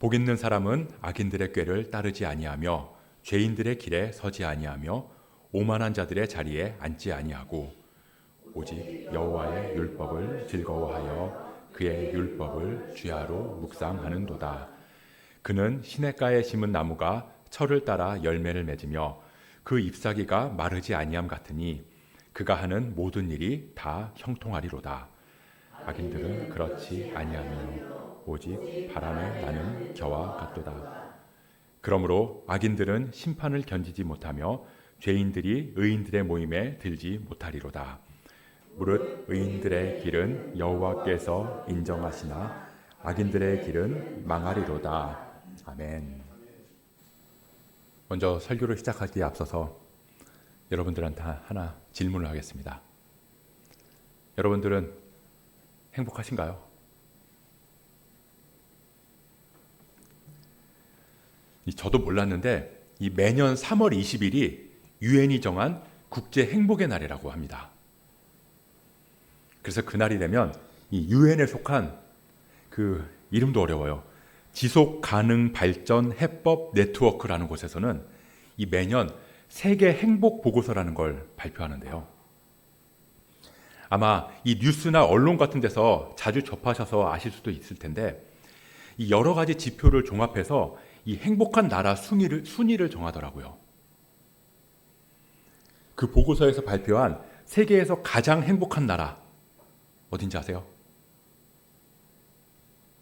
복 있는 사람은 악인들의 꾀를 따르지 아니하며 죄인들의 길에 서지 아니하며 오만한 자들의 자리에 앉지 아니하고 오직 여호와의 율법을 즐거워하여 그의 율법을 주야로 묵상하는도다. 그는 시냇가에 심은 나무가 철을 따라 열매를 맺으며 그 잎사귀가 마르지 아니함 같으니 그가 하는 모든 일이 다 형통하리로다. 악인들은 그렇지 아니하며 오직 바람에 나는 겨와 같도다. 그러므로 악인들은 심판을 견디지 못하며 죄인들이 의인들의 모임에 들지 못하리로다. 무릇 의인들의 길은 여호와께서 인정하시나 악인들의 길은 망하리로다. 아멘. 먼저 설교를 시작하기에 앞서서 여러분들한테 하나 질문을 하겠습니다. 여러분들은 행복하신가요? 저도 몰랐는데 이 매년 3월 20일이 유엔이 정한 국제 행복의 날이라고 합니다. 그래서 그날이 되면 이 유엔에 속한 그 이름도 어려워요. 지속 가능 발전 해법 네트워크라는 곳에서는 이 매년 세계 행복 보고서라는 걸 발표하는데요. 아마 이 뉴스나 언론 같은 데서 자주 접하셔서 아실 수도 있을 텐데 이 여러 가지 지표를 종합해서 이 행복한 나라 순위를 정하더라고요. 그 보고서에서 발표한 세계에서 가장 행복한 나라 어딘지 아세요?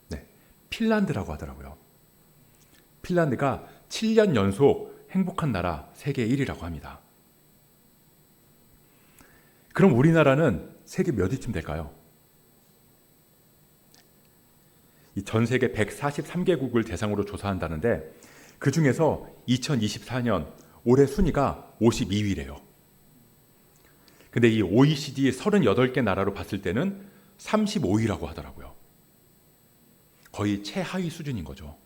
네, 핀란드라고 하더라고요. 핀란드가 7년 연속 행복한 나라 세계 1위라고 합니다. 그럼 우리나라는 세계 몇 위쯤 될까요? 전 세계 143개국을 대상으로 조사한다는데 그 중에서 2024년 올해 순위가 52위래요. 근데 이 OECD 38개 나라로 봤을 때는 35위라고 하더라고요. 거의 최하위 수준인 거죠.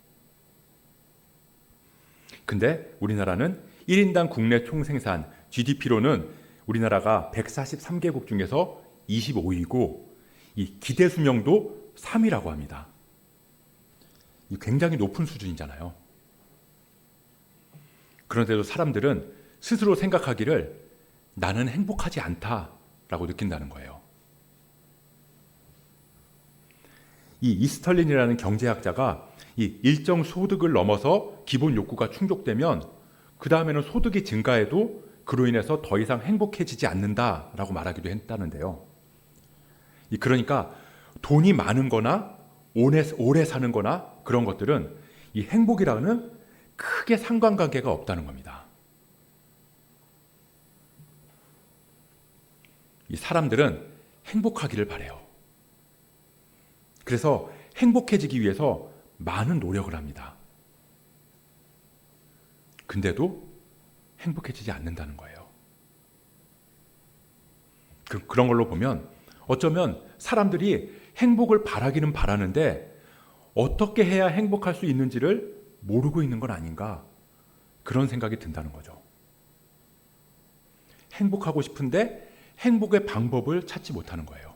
근데 우리나라는 1인당 국내 총생산 GDP로는 우리나라가 143개국 중에서 25위고 이 기대 수명도 3위라고 합니다. 굉장히 높은 수준이잖아요. 그런데도 사람들은 스스로 생각하기를 나는 행복하지 않다라고 느낀다는 거예요. 이 이스털린이라는 경제학자가 이 일정 소득을 넘어서 기본 욕구가 충족되면 그 다음에는 소득이 증가해도 그로 인해서 더 이상 행복해지지 않는다라고 말하기도 했다는데요. 그러니까 돈이 많은 거나 오래 사는 거나 그런 것들은 이 행복이랑은 크게 상관관계가 없다는 겁니다. 이 사람들은 행복하기를 바래요. 그래서 행복해지기 위해서 많은 노력을 합니다. 근데도 행복해지지 않는다는 거예요. 그런 걸로 보면 어쩌면 사람들이 행복을 바라기는 바라는데 어떻게 해야 행복할 수 있는지를 모르고 있는 건 아닌가 그런 생각이 든다는 거죠. 행복하고 싶은데 행복의 방법을 찾지 못하는 거예요.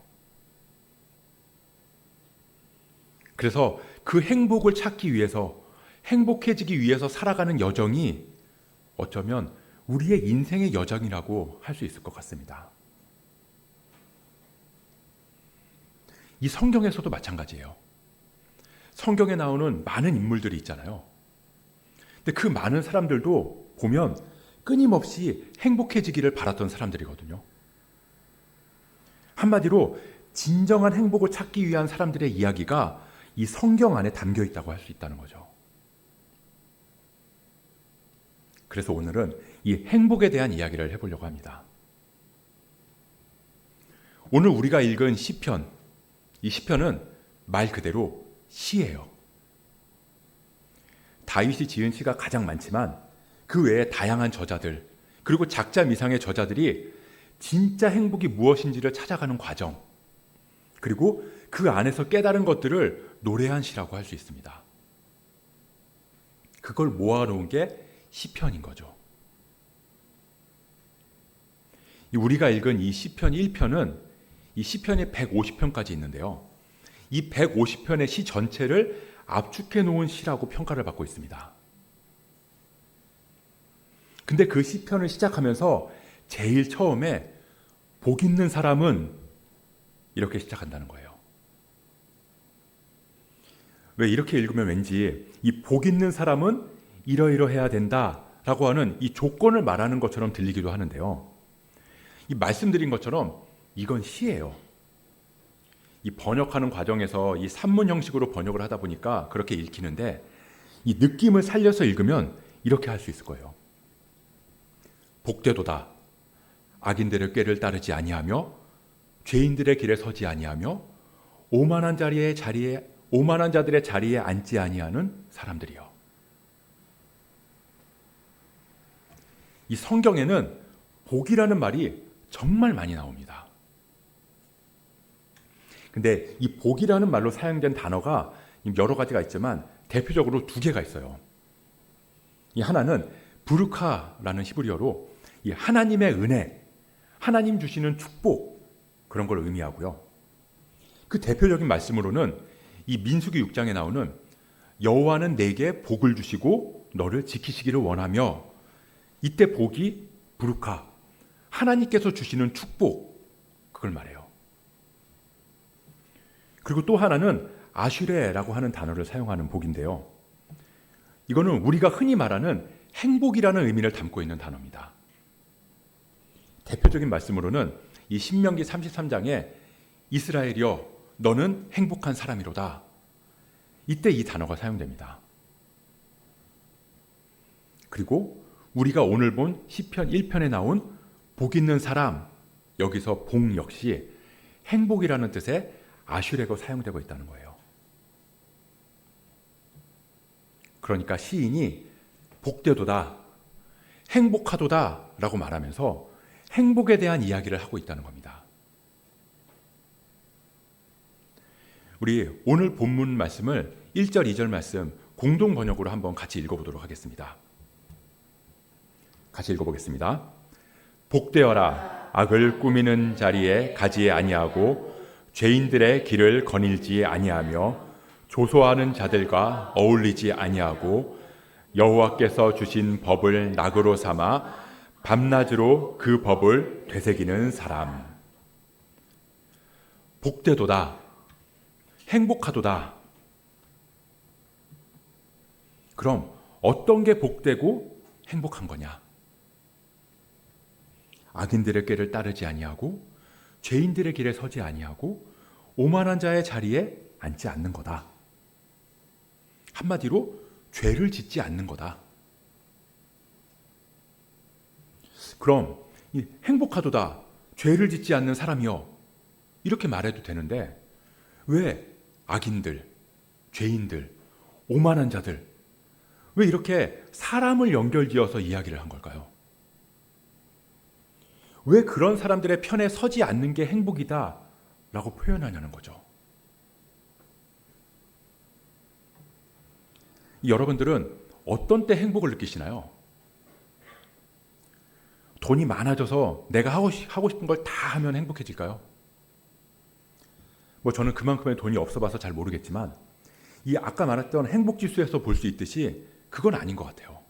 그래서 그 행복을 찾기 위해서 행복해지기 위해서 살아가는 여정이 어쩌면 우리의 인생의 여정이라고 할 수 있을 것 같습니다. 이 성경에서도 마찬가지예요. 성경에 나오는 많은 인물들이 있잖아요. 근데 그 많은 사람들도 보면 끊임없이 행복해지기를 바랐던 사람들이거든요. 한마디로 진정한 행복을 찾기 위한 사람들의 이야기가 이 성경 안에 담겨 있다고 할 수 있다는 거죠. 그래서 오늘은 이 행복에 대한 이야기를 해보려고 합니다. 오늘 우리가 읽은 시편, 이 시편은 말 그대로 시예요. 다윗이 지은 시가 가장 많지만 그 외에 다양한 저자들 그리고 작자 미상의 저자들이 진짜 행복이 무엇인지를 찾아가는 과정 그리고 그 안에서 깨달은 것들을 노래한 시라고 할 수 있습니다. 그걸 모아놓은 게 시편인 거죠. 우리가 읽은 이 시편 1편은 이 시편이 150편까지 있는데요. 이 150편의 시 전체를 압축해 놓은 시라고 평가를 받고 있습니다. 근데 그 시편을 시작하면서 제일 처음에 복 있는 사람은 이렇게 시작한다는 거예요. 왜 이렇게 읽으면 왠지 이 복 있는 사람은 이러이러해야 된다라고 하는 이 조건을 말하는 것처럼 들리기도 하는데요. 이 말씀드린 것처럼 이건 시예요. 이 번역하는 과정에서 이 산문 형식으로 번역을 하다 보니까 그렇게 읽히는데 이 느낌을 살려서 읽으면 이렇게 할 수 있을 거예요. 복되도다. 악인들의 꾀를 따르지 아니하며 죄인들의 길에 서지 아니하며 오만한 자들의 자리에 앉지 아니하는 사람들이요. 이 성경에는 복이라는 말이 정말 많이 나옵니다. 근데 이 복이라는 말로 사용된 단어가 여러 가지가 있지만 대표적으로 두 개가 있어요. 이 하나는 부르카라는 히브리어로 이 하나님의 은혜, 하나님 주시는 축복 그런 걸 의미하고요. 그 대표적인 말씀으로는 이 민수기 6장에 나오는 여호와는 내게 복을 주시고 너를 지키시기를 원하며 이때 복이 부르카, 하나님께서 주시는 축복 그걸 말해요. 그리고 또 하나는 아슈레라고 하는 단어를 사용하는 복인데요. 이거는 우리가 흔히 말하는 행복이라는 의미를 담고 있는 단어입니다. 대표적인 말씀으로는 이 신명기 33장에 이스라엘이여 너는 행복한 사람이로다. 이때 이 단어가 사용됩니다. 그리고 우리가 오늘 본 시편 1편에 나온 복 있는 사람, 여기서 복 역시 행복이라는 뜻의 아슈레가 사용되고 있다는 거예요. 그러니까 시인이 복되도다, 행복하도다 라고 말하면서 행복에 대한 이야기를 하고 있다는 겁니다. 우리 오늘 본문 말씀을 1절, 2절 말씀 공동 번역으로 한번 같이 읽어보도록 하겠습니다. 같이 읽어보겠습니다. 복되어라 악을 꾸미는 자리에 가지 아니하고 죄인들의 길을 거닐지 아니하며 조소하는 자들과 어울리지 아니하고 여호와께서 주신 법을 낙으로 삼아 밤낮으로 그 법을 되새기는 사람. 복되도다, 행복하도다. 그럼 어떤 게 복되고 행복한 거냐? 악인들의 꾀를 따르지 아니하고 죄인들의 길에 서지 아니하고 오만한 자의 자리에 앉지 않는 거다. 한마디로 죄를 짓지 않는 거다. 그럼 이 행복하도다, 죄를 짓지 않는 사람이여 이렇게 말해도 되는데 왜 악인들, 죄인들, 오만한 자들 왜 이렇게 사람을 연결지어서 이야기를 한 걸까요? 왜 그런 사람들의 편에 서지 않는 게 행복이다 라고 표현하냐는 거죠. 여러분들은 어떤 때 행복을 느끼시나요? 돈이 많아져서 내가 하고 싶은 걸 다 하면 행복해질까요? 저는 그만큼의 돈이 없어 봐서 잘 모르겠지만 이 아까 말했던 행복지수에서 볼 수 있듯이 그건 아닌 것 같아요.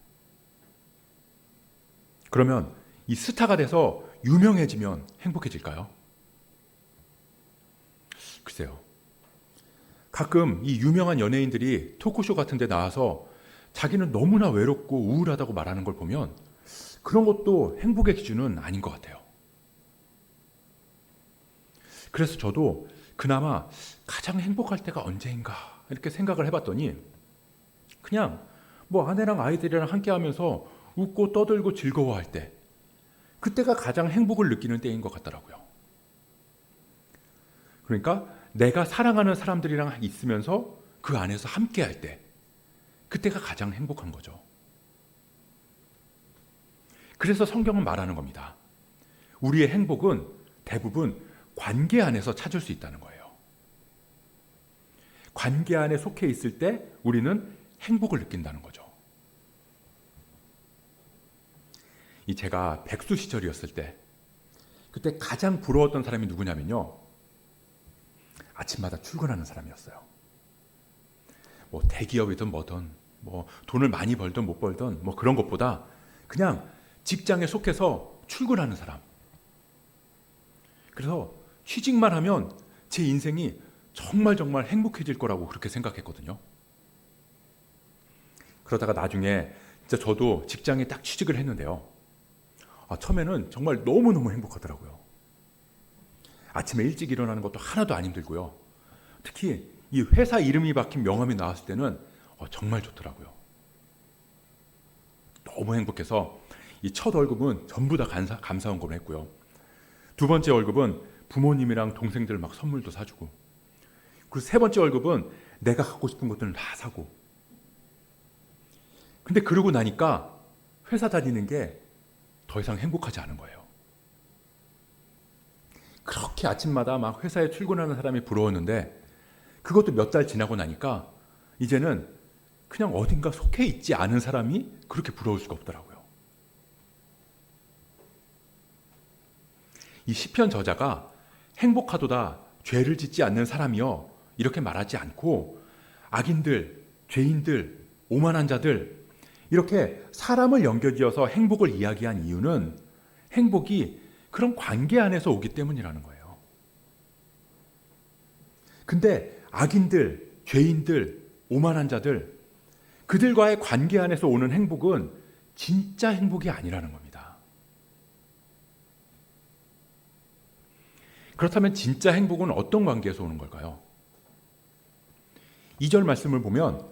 그러면 이 스타가 돼서 유명해지면 행복해질까요? 글쎄요. 가끔 이 유명한 연예인들이 토크쇼 같은 데 나와서 자기는 너무나 외롭고 우울하다고 말하는 걸 보면 그런 것도 행복의 기준은 아닌 것 같아요. 그래서 저도 그나마 가장 행복할 때가 언제인가 이렇게 생각을 해봤더니 그냥 아내랑 아이들이랑 함께 하면서 웃고 떠들고 즐거워할 때 그때가 가장 행복을 느끼는 때인 것 같더라고요. 그러니까 내가 사랑하는 사람들이랑 있으면서 그 안에서 함께 할 때 그때가 가장 행복한 거죠. 그래서 성경은 말하는 겁니다. 우리의 행복은 대부분 관계 안에서 찾을 수 있다는 거예요. 관계 안에 속해 있을 때 우리는 행복을 느낀다는 거죠. 제가 백수 시절이었을 때 그때 가장 부러웠던 사람이 누구냐면요. 아침마다 출근하는 사람이었어요. 뭐 대기업이든 뭐든 뭐 돈을 많이 벌든 못 벌든 뭐 그런 것보다 그냥 직장에 속해서 출근하는 사람. 그래서 취직만 하면 제 인생이 정말 정말 행복해질 거라고 그렇게 생각했거든요. 그러다가 나중에 진짜 저도 직장에 딱 취직을 했는데요. 처음에는 정말 너무너무 행복하더라고요. 아침에 일찍 일어나는 것도 하나도 안 힘들고요. 특히 이 회사 이름이 박힌 명함이 나왔을 때는 정말 좋더라고요. 너무 행복해서 이 첫 월급은 전부 다 감사원금을 했고요. 두 번째 월급은 부모님이랑 동생들 막 선물도 사주고, 그리고 세 번째 월급은 내가 갖고 싶은 것들은 다 사고. 근데 그러고 나니까 회사 다니는 게 더 이상 행복하지 않은 거예요. 그렇게 아침마다 막 회사에 출근하는 사람이 부러웠는데 그것도 몇 달 지나고 나니까 이제는 그냥 어딘가 속해 있지 않은 사람이 그렇게 부러울 수가 없더라고요. 이 시편 저자가 행복하도다 죄를 짓지 않는 사람이여 이렇게 말하지 않고 악인들, 죄인들, 오만한 자들 이렇게 사람을 연결지어서 행복을 이야기한 이유는 행복이 그런 관계 안에서 오기 때문이라는 거예요. 근데 악인들, 죄인들, 오만한 자들 그들과의 관계 안에서 오는 행복은 진짜 행복이 아니라는 겁니다. 그렇다면 진짜 행복은 어떤 관계에서 오는 걸까요? 2절 말씀을 보면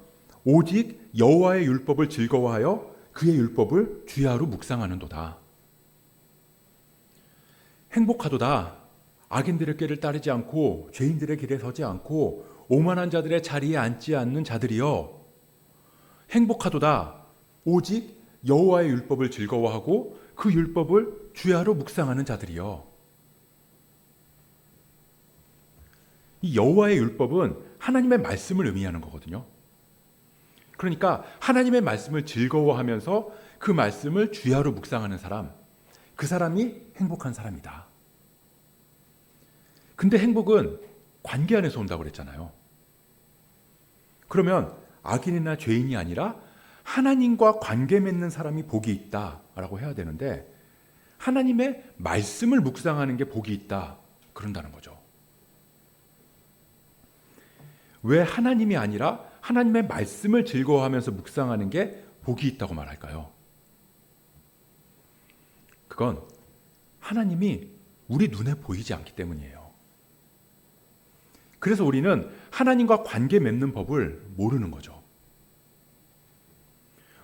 오직 여호와의 율법을 즐거워하여 그의 율법을 주야로 묵상하는도다. 행복하도다. 악인들의 꾀를 따르지 않고 죄인들의 길에 서지 않고 오만한 자들의 자리에 앉지 않는 자들이여. 행복하도다. 오직 여호와의 율법을 즐거워하고 그 율법을 주야로 묵상하는 자들이여. 이 여호와의 율법은 하나님의 말씀을 의미하는 거거든요. 그러니까 하나님의 말씀을 즐거워하면서 그 말씀을 주야로 묵상하는 사람, 그 사람이 행복한 사람이다. 근데 행복은 관계 안에서 온다고 그랬잖아요. 그러면 악인이나 죄인이 아니라 하나님과 관계 맺는 사람이 복이 있다라고 해야 되는데 하나님의 말씀을 묵상하는 게 복이 있다 그런다는 거죠. 왜 하나님이 아니라 하나님의 말씀을 즐거워하면서 묵상하는 게 복이 있다고 말할까요? 그건 하나님이 우리 눈에 보이지 않기 때문이에요. 그래서 우리는 하나님과 관계 맺는 법을 모르는 거죠.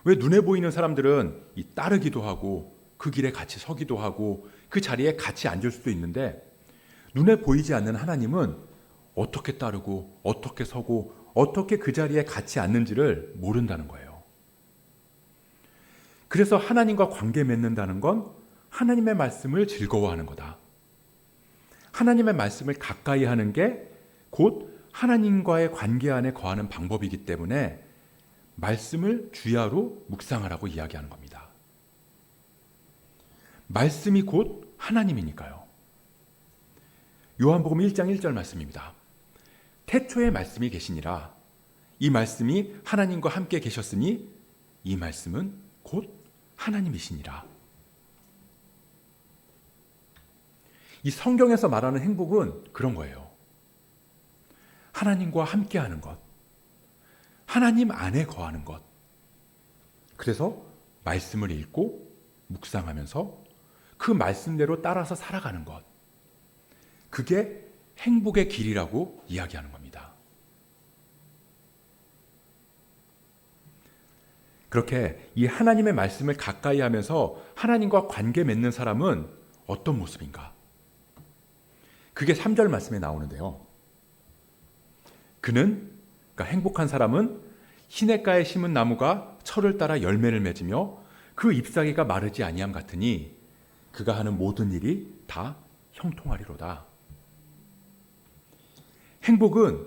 왜 눈에 보이는 사람들은 따르기도 하고 그 길에 같이 서기도 하고 그 자리에 같이 앉을 수도 있는데 눈에 보이지 않는 하나님은 어떻게 따르고 어떻게 서고 어떻게 그 자리에 같이 앉는지를 모른다는 거예요. 그래서 하나님과 관계 맺는다는 건 하나님의 말씀을 즐거워하는 거다. 하나님의 말씀을 가까이 하는 게 곧 하나님과의 관계 안에 거하는 방법이기 때문에 말씀을 주야로 묵상하라고 이야기하는 겁니다. 말씀이 곧 하나님이니까요. 요한복음 1장 1절 말씀입니다. 태초에 말씀이 계시니라. 이 말씀이 하나님과 함께 계셨으니 이 말씀은 곧 하나님이시니라. 이 성경에서 말하는 행복은 그런 거예요. 하나님과 함께하는 것, 하나님 안에 거하는 것. 그래서 말씀을 읽고 묵상하면서 그 말씀대로 따라서 살아가는 것. 그게 행복의 길이라고 이야기하는 겁니다. 그렇게 이 하나님의 말씀을 가까이 하면서 하나님과 관계 맺는 사람은 어떤 모습인가? 그게 3절 말씀에 나오는데요. 그는, 그러니까 행복한 사람은 시냇가에 심은 나무가 철을 따라 열매를 맺으며 그 잎사귀가 마르지 아니함 같으니 그가 하는 모든 일이 다 형통하리로다. 행복은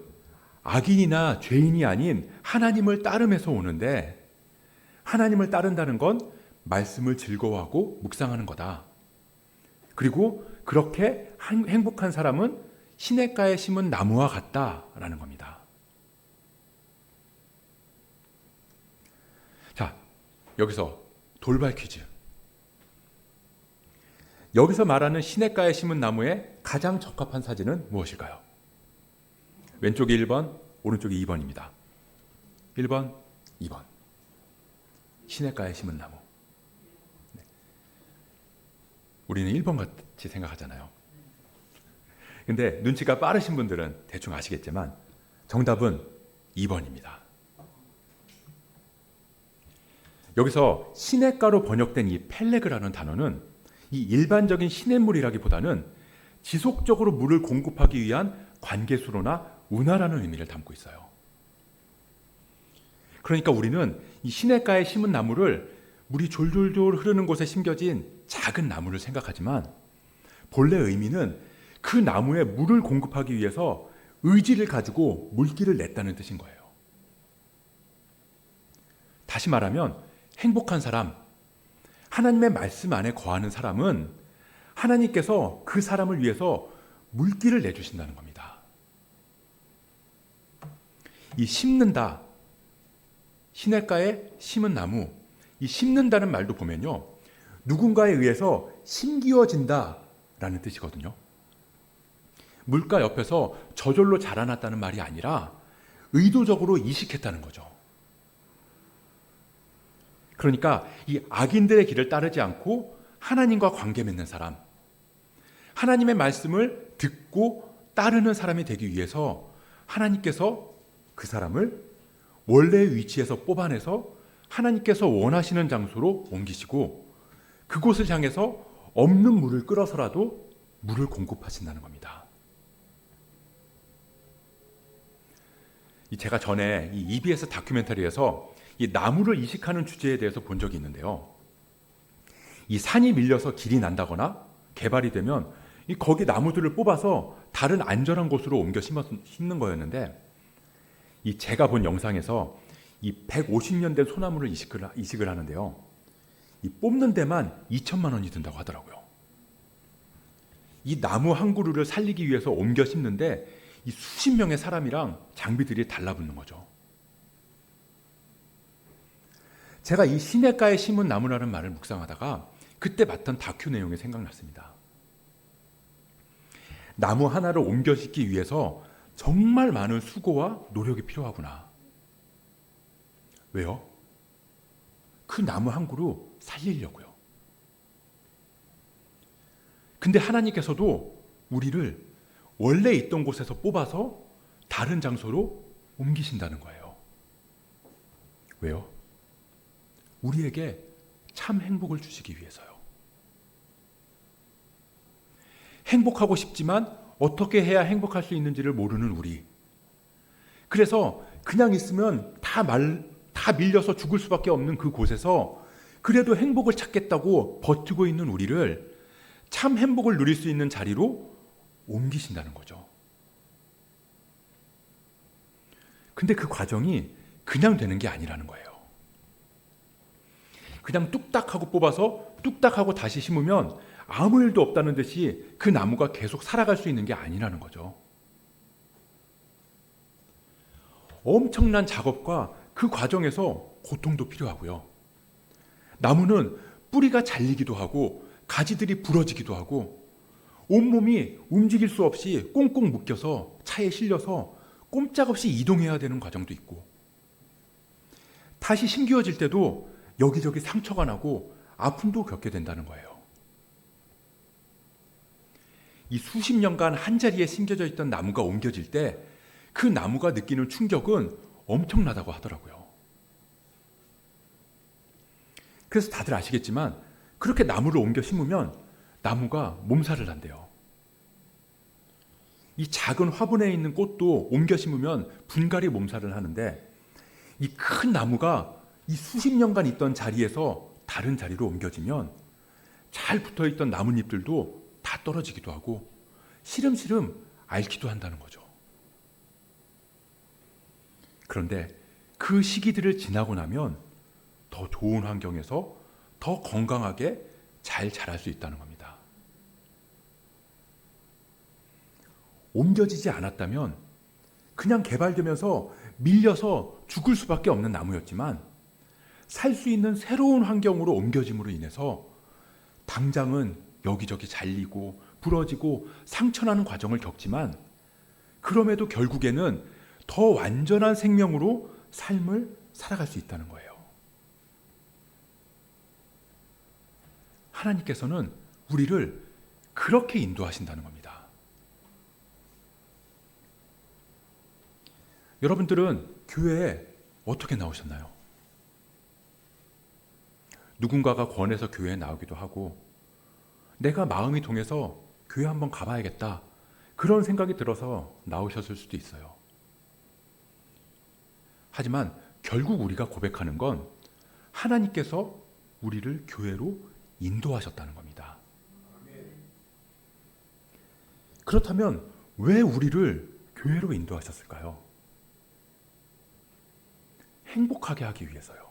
악인이나 죄인이 아닌 하나님을 따름에서 오는데 하나님을 따른다는 건 말씀을 즐거워하고 묵상하는 거다. 그리고 그렇게 행복한 사람은 시냇가에 심은 나무와 같다라는 겁니다. 여기서 돌발 퀴즈. 여기서 말하는 시냇가에 심은 나무에 가장 적합한 사진은 무엇일까요? 왼쪽이 1번, 오른쪽이 2번입니다. 1번, 2번. 시냇가에 심은 나무. 네. 우리는 1번 같이 생각하잖아요. 근데 눈치가 빠르신 분들은 대충 아시겠지만 정답은 2번입니다. 여기서 시냇가로 번역된 이 펠레그라는 단어는 이 일반적인 시냇물이라기보다는 지속적으로 물을 공급하기 위한 관계수로나 운하라는 의미를 담고 있어요. 그러니까 우리는 이 시냇가에 심은 나무를 물이 졸졸졸 흐르는 곳에 심겨진 작은 나무를 생각하지만 본래 의미는 그 나무에 물을 공급하기 위해서 의지를 가지고 물기를 냈다는 뜻인 거예요. 다시 말하면 행복한 사람, 하나님의 말씀 안에 거하는 사람은 하나님께서 그 사람을 위해서 물기를 내주신다는 겁니다. 이 심는다, 시냇가에 심은 나무, 이 심는다는 말도 보면요, 누군가에 의해서 심기어진다라는 뜻이거든요. 물가 옆에서 저절로 자라났다는 말이 아니라 의도적으로 이식했다는 거죠. 그러니까 이 악인들의 길을 따르지 않고 하나님과 관계 맺는 사람, 하나님의 말씀을 듣고 따르는 사람이 되기 위해서 하나님께서 그 사람을 원래의 위치에서 뽑아내서 하나님께서 원하시는 장소로 옮기시고 그곳을 향해서 없는 물을 끌어서라도 물을 공급하신다는 겁니다. 제가 전에 이 EBS 다큐멘터리에서 이 나무를 이식하는 주제에 대해서 본 적이 있는데요. 이 산이 밀려서 길이 난다거나 개발이 되면 거기 나무들을 뽑아서 다른 안전한 곳으로 옮겨 심는 거였는데, 이 제가 본 영상에서 이 150년 된 소나무를 이식을 하는데요. 이 뽑는 데만 2천만 원이 든다고 하더라고요. 이 나무 한 그루를 살리기 위해서 옮겨 심는데 이 수십 명의 사람이랑 장비들이 달라붙는 거죠. 제가 이 시냇가에 심은 나무라는 말을 묵상하다가 그때 봤던 다큐 내용이 생각났습니다. 나무 하나를 옮겨 심기 위해서 정말 많은 수고와 노력이 필요하구나. 왜요? 그 나무 한 그루 살리려고요. 근데 하나님께서도 우리를 원래 있던 곳에서 뽑아서 다른 장소로 옮기신다는 거예요. 왜요? 우리에게 참 행복을 주시기 위해서요. 행복하고 싶지만 어떻게 해야 행복할 수 있는지를 모르는 우리. 그래서 그냥 있으면 다 밀려서 죽을 수밖에 없는 그 곳에서 그래도 행복을 찾겠다고 버티고 있는 우리를 참 행복을 누릴 수 있는 자리로 옮기신다는 거죠. 근데 그 과정이 그냥 되는 게 아니라는 거예요. 그냥 뚝딱하고 뽑아서 뚝딱하고 다시 심으면 아무 일도 없다는 듯이 그 나무가 계속 살아갈 수 있는 게 아니라는 거죠. 엄청난 작업과 그 과정에서 고통도 필요하고요. 나무는 뿌리가 잘리기도 하고 가지들이 부러지기도 하고 온몸이 움직일 수 없이 꽁꽁 묶여서 차에 실려서 꼼짝없이 이동해야 되는 과정도 있고, 다시 심기어질 때도 여기저기 상처가 나고 아픔도 겪게 된다는 거예요. 이 수십 년간 한자리에 심겨져 있던 나무가 옮겨질 때 그 나무가 느끼는 충격은 엄청나다고 하더라고요. 그래서 다들 아시겠지만 그렇게 나무를 옮겨 심으면 나무가 몸살을 난대요. 이 작은 화분에 있는 꽃도 옮겨 심으면 분갈이 몸살을 하는데, 이 큰 나무가 이 수십 년간 있던 자리에서 다른 자리로 옮겨지면 잘 붙어있던 나뭇잎들도 다 떨어지기도 하고 시름시름 앓기도 한다는 거죠. 그런데 그 시기들을 지나고 나면 더 좋은 환경에서 더 건강하게 잘 자랄 수 있다는 겁니다. 옮겨지지 않았다면 그냥 개발되면서 밀려서 죽을 수밖에 없는 나무였지만 살 수 있는 새로운 환경으로 옮겨짐으로 인해서 당장은 여기저기 잘리고 부러지고 상처나는 과정을 겪지만 그럼에도 결국에는 더 완전한 생명으로 삶을 살아갈 수 있다는 거예요. 하나님께서는 우리를 그렇게 인도하신다는 겁니다. 여러분들은 교회에 어떻게 나오셨나요? 누군가가 권해서 교회에 나오기도 하고 내가 마음이 동해서 교회 한번 가봐야겠다 그런 생각이 들어서 나오셨을 수도 있어요. 하지만 결국 우리가 고백하는 건 하나님께서 우리를 교회로 인도하셨다는 겁니다. 그렇다면 왜 우리를 교회로 인도하셨을까요? 행복하게 하기 위해서요.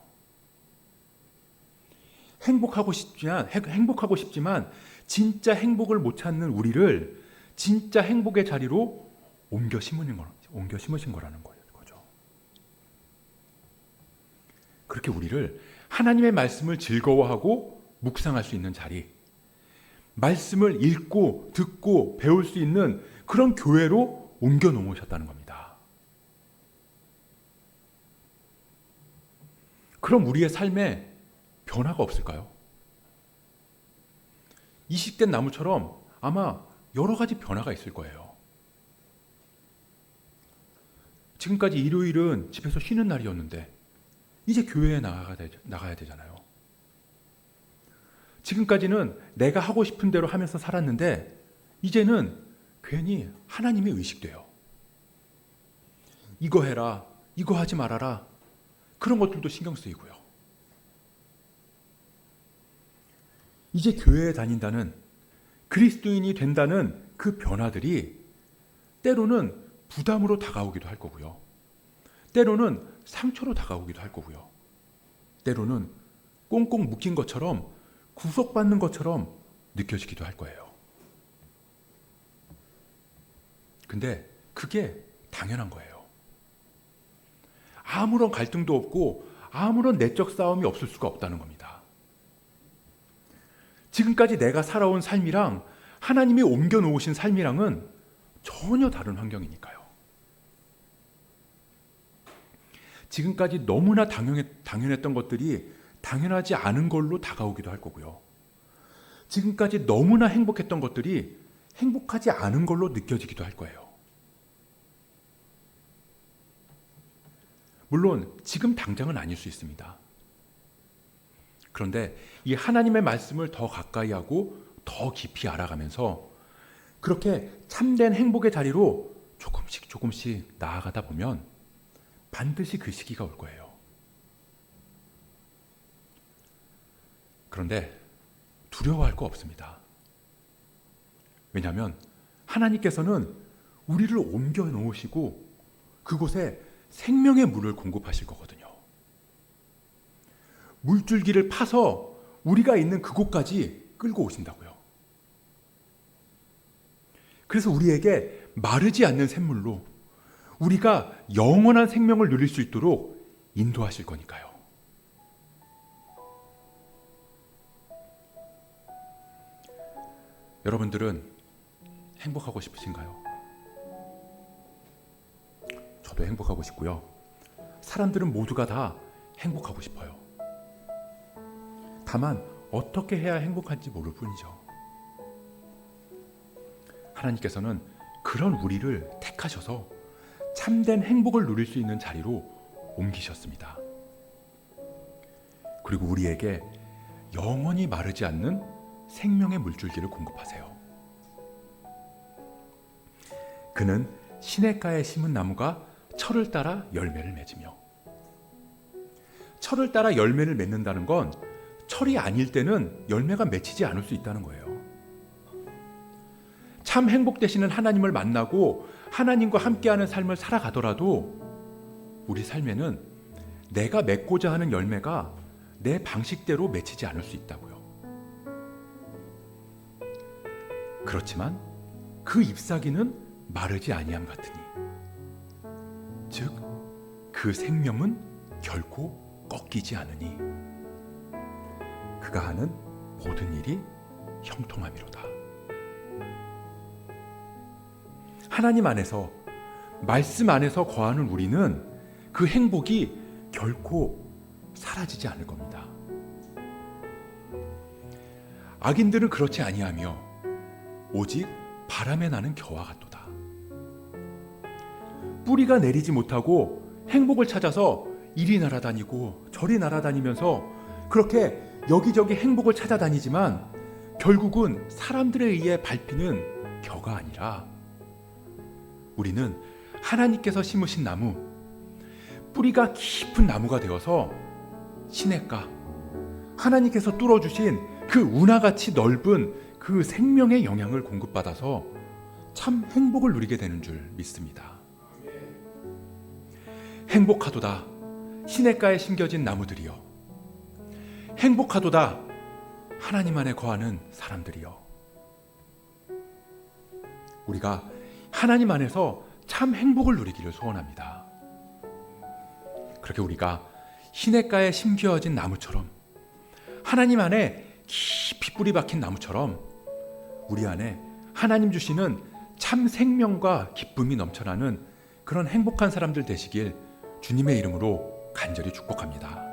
행복하고 싶지만 진짜 행복을 못 찾는 우리를 진짜 행복의 자리로 옮겨 심으신 거라는 거죠. 그렇게 우리를 하나님의 말씀을 즐거워하고 묵상할 수 있는 자리, 말씀을 읽고 듣고 배울 수 있는 그런 교회로 옮겨 놓으셨다는 겁니다. 그럼 우리의 삶에 변화가 없을까요? 이식된 나무처럼 아마 여러 가지 변화가 있을 거예요. 지금까지 일요일은 집에서 쉬는 날이었는데 이제 교회에 나가야 되잖아요. 지금까지는 내가 하고 싶은 대로 하면서 살았는데 이제는 괜히 하나님이 의식돼요. 이거 해라, 이거 하지 말아라. 그런 것들도 신경 쓰이고요. 이제 교회에 다닌다는, 그리스도인이 된다는 그 변화들이 때로는 부담으로 다가오기도 할 거고요. 때로는 상처로 다가오기도 할 거고요. 때로는 꽁꽁 묶인 것처럼 구속받는 것처럼 느껴지기도 할 거예요. 근데 그게 당연한 거예요. 아무런 갈등도 없고 아무런 내적 싸움이 없을 수가 없다는 겁니다. 지금까지 내가 살아온 삶이랑 하나님이 옮겨 놓으신 삶이랑은 전혀 다른 환경이니까요. 지금까지 너무나 당연했던 것들이 당연하지 않은 걸로 다가오기도 할 거고요. 지금까지 너무나 행복했던 것들이 행복하지 않은 걸로 느껴지기도 할 거예요. 물론 지금 당장은 아닐 수 있습니다. 그런데 이 하나님의 말씀을 더 가까이 하고 더 깊이 알아가면서 그렇게 참된 행복의 자리로 조금씩 나아가다 보면 반드시 그 시기가 올 거예요. 그런데 두려워할 거 없습니다. 왜냐하면 하나님께서는 우리를 옮겨 놓으시고 그곳에 생명의 물을 공급하실 거거든요. 물줄기를 파서 우리가 있는 그곳까지 끌고 오신다고요. 그래서 우리에게 마르지 않는 샘물로 우리가 영원한 생명을 누릴 수 있도록 인도하실 거니까요. 여러분들은 행복하고 싶으신가요? 저도 행복하고 싶고요. 사람들은 모두가 다 행복하고 싶어요. 다만 어떻게 해야 행복한지 모를 뿐이죠. 하나님께서는 그런 우리를 택하셔서 참된 행복을 누릴 수 있는 자리로 옮기셨습니다. 그리고 우리에게 영원히 마르지 않는 생명의 물줄기를 공급하세요. 그는 시냇가에 심은 나무가 철을 따라 열매를 맺으며, 철을 따라 열매를 맺는다는 건 철이 아닐 때는 열매가 맺히지 않을 수 있다는 거예요. 참 행복되시는 하나님을 만나고 하나님과 함께하는 삶을 살아가더라도 우리 삶에는 내가 맺고자 하는 열매가 내 방식대로 맺히지 않을 수 있다고요. 그렇지만 그 잎사귀는 마르지 아니함 같으니, 즉 그 생명은 결코 꺾이지 않으니 그가 하는 모든 일이 형통함이로다. 하나님 안에서, 말씀 안에서 거하는 우리는 그 행복이 결코 사라지지 않을 겁니다. 악인들은 그렇지 아니하며 오직 바람에 나는 겨와 같도다. 뿌리가 내리지 못하고 행복을 찾아서 이리 날아다니고 저리 날아다니면서 그렇게 여기저기 행복을 찾아다니지만 결국은 사람들에 의해 밟히는 겨가 아니라 우리는 하나님께서 심으신 나무, 뿌리가 깊은 나무가 되어서 시냇가, 하나님께서 뚫어주신 그 운하같이 넓은 그 생명의 영향을 공급받아서 참 행복을 누리게 되는 줄 믿습니다. 행복하도다 시냇가에 심겨진 나무들이여, 행복하도다 하나님 안에 거하는 사람들이여. 우리가 하나님 안에서 참 행복을 누리기를 소원합니다. 그렇게 우리가 시냇가에 심겨진 나무처럼, 하나님 안에 깊이 뿌리 박힌 나무처럼 우리 안에 하나님 주시는 참 생명과 기쁨이 넘쳐나는 그런 행복한 사람들 되시길 주님의 이름으로 간절히 축복합니다.